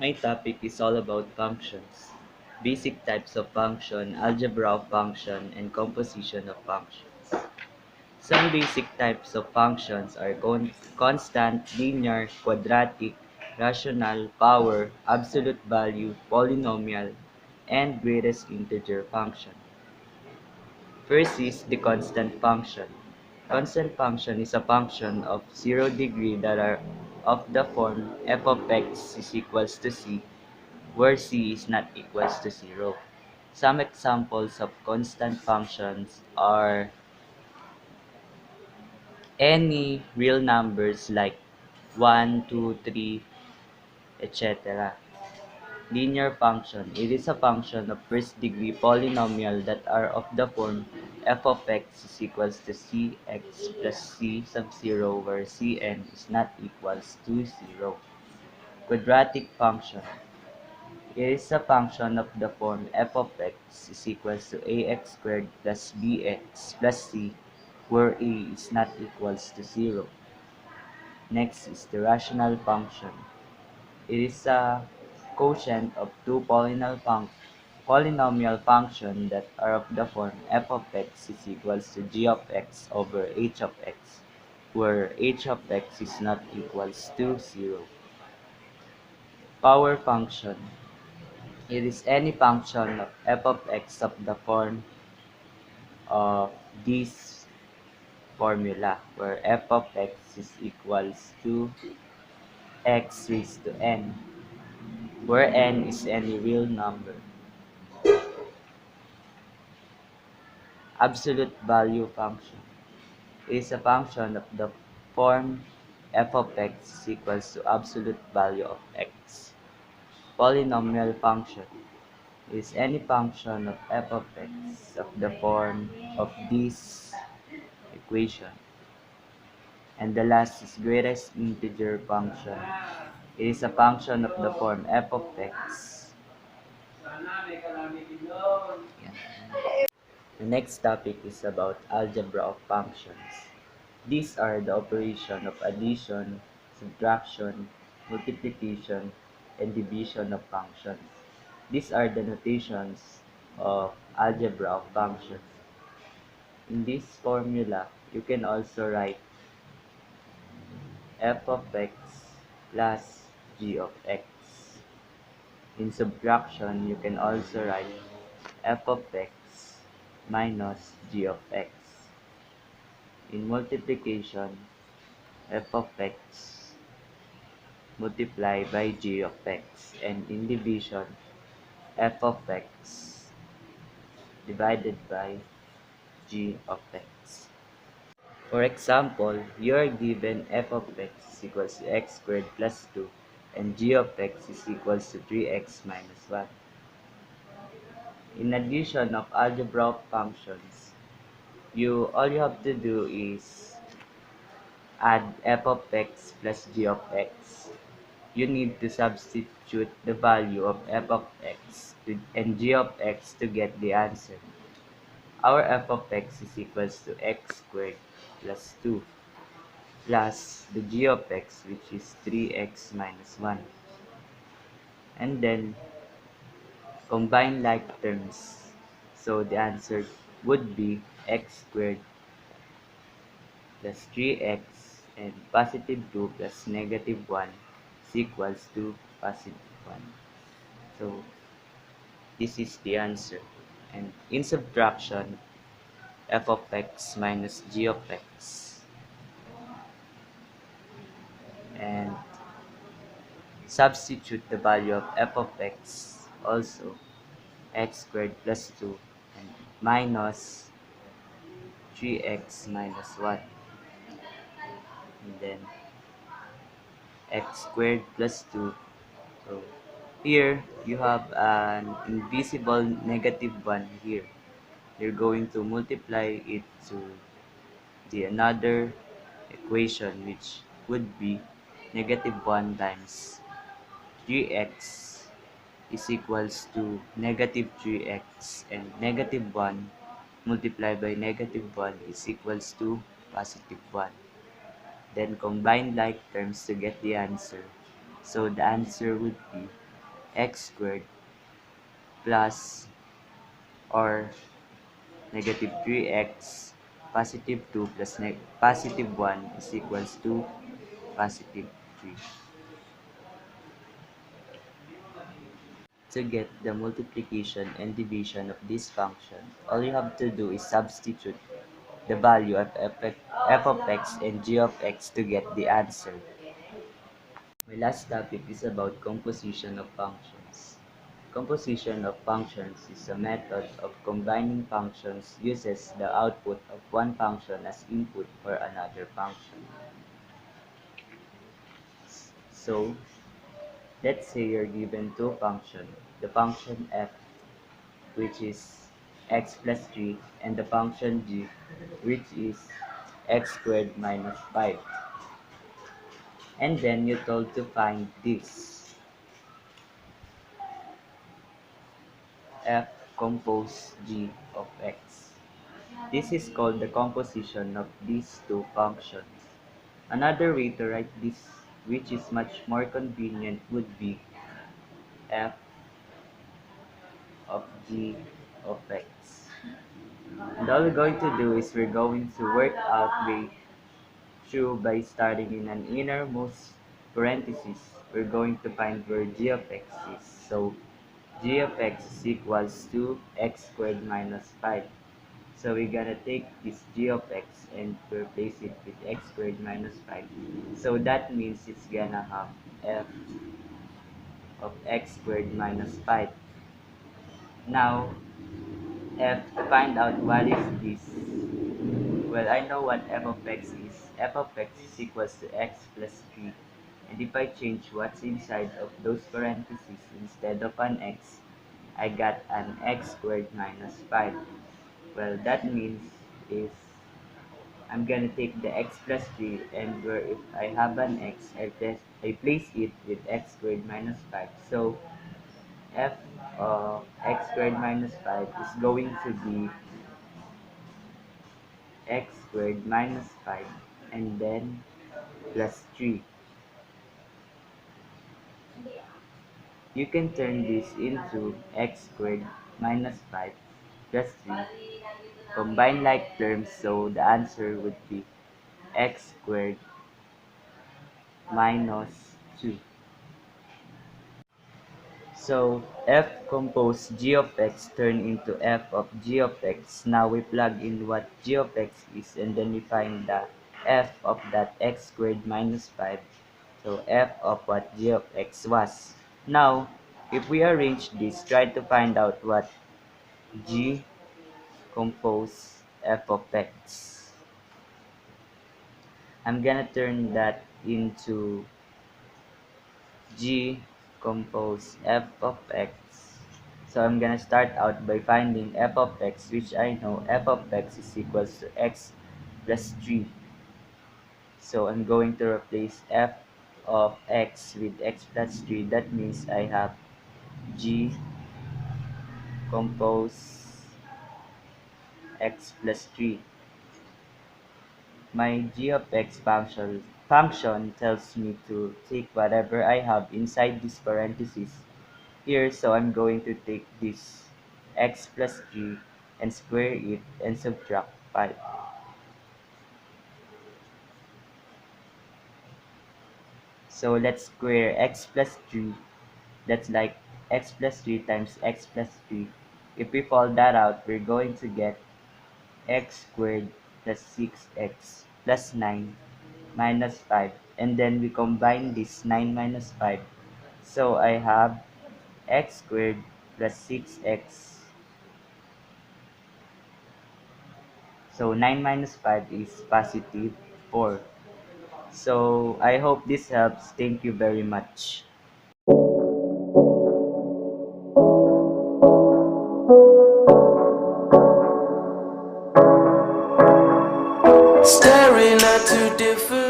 My topic is all about functions, basic types of function, algebra of function, and composition of functions. Some basic types of functions are constant, linear, quadratic, rational, power, absolute value, polynomial, and greatest integer function. First is the constant function. Constant function is a function of 0 degree that are of the form f of x is equals to c, where c is not equals to 0. Some examples of constant functions are any real numbers like 1, 2, 3, etc. Linear function. It is a function of first degree polynomial that are of the form f of x is equals to cx plus c sub 0 where cn is not equals to 0. Quadratic function. It is a function of the form f of x is equals to ax squared plus bx plus c where a is not equals to 0. Next is the rational function. It is a quotient of two polynomial functions that are of the form f of x is equals to g of x over h of x, where h of x is not equals to 0. Power function. It is any function of f of x of the form of this formula, where f of x is equals to x raised to n, where n is any real number. Absolute value function is a function of the form f of x is equals to absolute value of x. Polynomial function is any function of f of x of the form of this equation. And the last is greatest integer function. It is a function of the form f of x. Yan. The next topic is about algebra of functions. These are the operation of addition, subtraction, multiplication, and division of functions. These are the notations of algebra of functions. In this formula, you can also write f of x plus g of x. In subtraction, you can also write f of x minus g of x. In multiplication, f of x multiplied by g of x, and in division, f of x divided by g of x. For example, you are given f of x is equals to x squared plus 2 and g of x is equals to 3x minus 1. In addition of algebra of functions, all you have to do is add f of x plus g of x. You need to substitute the value of f of x and g of x to get the answer. Our f of x is equals to x squared plus 2 plus the g of x, which is 3x minus 1. And then combine like terms. So the answer would be x squared plus 3x and positive 2 plus negative 1 is equals to positive 1. So this is the answer. And in subtraction, f of x minus g of x. And substitute the value of f of x also x squared plus 2 and minus 3x minus 1. And then x squared plus 2. So here you have an invisible negative 1 here. You're going to multiply it to the another equation, which would be negative 1 times 3x is equals to negative 3x, and negative 1 multiplied by negative 1 is equals to positive 1. Then combine like terms to get the answer. So the answer would be x squared plus or negative 3x positive 2 plus positive 1 is equals to positive 3. To get the multiplication and division of this function, all you have to do is substitute the value of f of x and g of x to get the answer. My last topic is about composition of functions. Composition of functions is a method of combining functions uses the output of one function as input for another function. So, let's say you're given two functions, the function f, which is x plus 3, and the function g, which is x squared minus 5. And then you're told to find this f compose g of x. This is called the composition of these two functions. Another way to write this, which is much more convenient, would be f of g of x. And all we're going to do is we're going to work out the through by starting in an innermost parenthesis. We're going to find where g of x is. So g of x is equals to x squared minus 5. So we're gonna take this g of x and replace it with x squared minus 5. So that means it's gonna have f of x squared minus 5. Now, f to find out what is this. Well, I know what f of x is. F of x is equals to x plus 3. And if I change what's inside of those parentheses instead of an x, I got an x squared minus 5. Well, that means is I'm gonna take the x plus 3 and where if I have an x, I place it with x squared minus 5. So f of x squared minus 5 is going to be x squared minus 5 and then plus 3. You can turn this into x squared minus 5 plus 3. Combine like terms, so the answer would be x squared minus 2. So f compose g of x turn into f of g of x. Now we plug in what g of x is and then we find the f of that x squared minus 5. So f of what g of x was. Now, if we arrange this, try to find out what g compose f of x. I'm gonna turn that into g compose f of x. So I'm gonna start out by finding f of x, which I know f of x is equals to x plus 3. So I'm going to replace f of x with x plus 3. That means I have g compose x plus 3. My g of x function tells me to take whatever I have inside this parenthesis here, so I'm going to take this x plus 3 and square it and subtract 5. So let's square x plus 3. That's like x plus 3 times x plus 3. If we fold that out, we're going to get x squared plus 6x plus 9 minus 5. And then we combine this 9 minus 5. So I have x squared plus 6x. So 9 minus 5 is positive 4. So I hope this helps. Thank you very much. Staring at two different